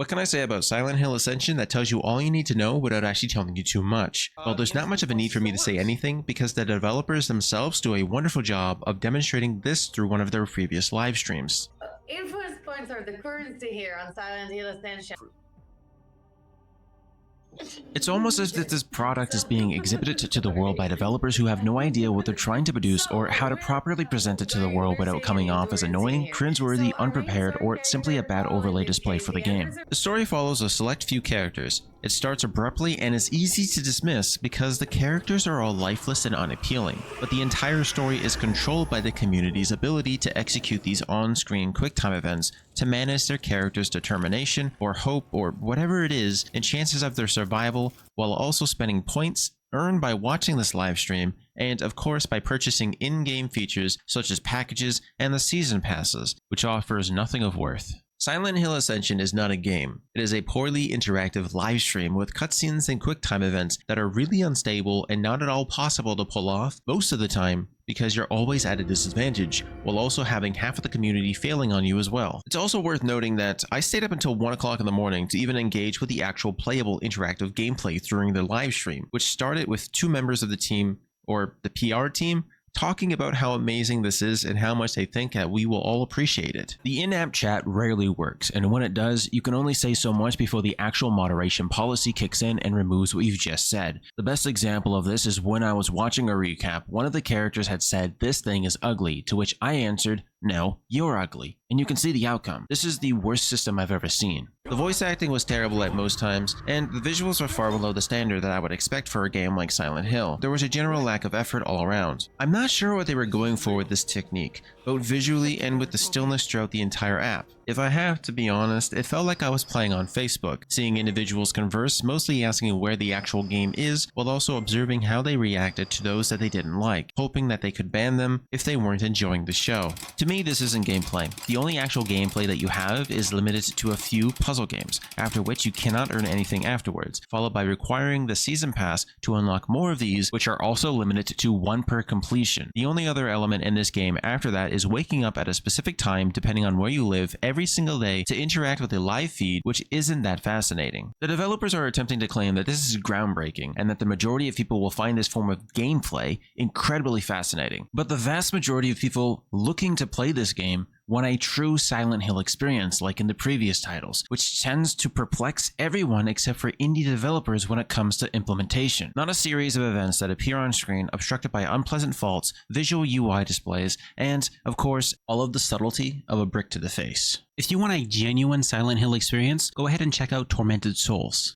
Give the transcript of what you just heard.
What can I say about Silent Hill Ascension that tells you all you need to know without actually telling you too much? Well, there's not much of a need for me to say anything because the developers themselves do a wonderful job of demonstrating this through one of their previous live streams. Influence points are the currency here on Silent Hill Ascension. It's almost as if this product is being exhibited to the world by developers who have no idea what they're trying to produce or how to properly present it to the world without coming off as annoying, cringeworthy, unprepared, or simply a bad overlay display for the game. The story follows a select few characters. It starts abruptly and is easy to dismiss because the characters are all lifeless and unappealing, but the entire story is controlled by the community's ability to execute these on-screen QuickTime events to manage their characters' determination or hope or whatever it is and chances of their survival, while also spending points earned by watching this live stream and of course by purchasing in-game features such as packages and the season passes, which offers nothing of worth. Silent Hill Ascension is not a game. It is a poorly interactive live stream with cutscenes and QuickTime events that are really unstable and not at all possible to pull off most of the time because you're always at a disadvantage, while also having half of the community failing on you as well. It's also worth noting that I stayed up until 1 o'clock in the morning to even engage with the actual playable interactive gameplay during the live stream, which started with 2 members of the team, or the PR team, talking about how amazing this is and how much they think that we will all appreciate it. The in-app chat rarely works, and when it does, you can only say so much before the actual moderation policy kicks in and removes what you've just said. The best example of this is when I was watching a recap, one of the characters had said, "This thing is ugly," to which I answered, "No, you're ugly." And you can see the outcome. This is the worst system I've ever seen. The voice acting was terrible at most times, and the visuals were far below the standard that I would expect for a game like Silent Hill. There was a general lack of effort all around. I'm not sure what they were going for with this technique, both visually and with the stillness throughout the entire app. If I have to be honest, it felt like I was playing on Facebook, seeing individuals converse, mostly asking where the actual game is, while also observing how they reacted to those that they didn't like, hoping that they could ban them if they weren't enjoying the show. To me, this isn't gameplay. The only actual gameplay that you have is limited to a few puzzle games, after which you cannot earn anything afterwards, followed by requiring the season pass to unlock more of these, which are also limited to 1 per completion. The only other element in this game after that is waking up at a specific time depending on where you live every single day to interact with a live feed, which isn't that fascinating. The developers are attempting to claim that this is groundbreaking and that the majority of people will find this form of gameplay incredibly fascinating. But the vast majority of people looking to play this game want a true Silent Hill experience like in the previous titles, which tends to perplex everyone except for indie developers when it comes to implementation. Not a series of events that appear on screen obstructed by unpleasant faults, visual UI displays, and, of course, all of the subtlety of a brick to the face. If you want a genuine Silent Hill experience, go ahead and check out Tormented Souls.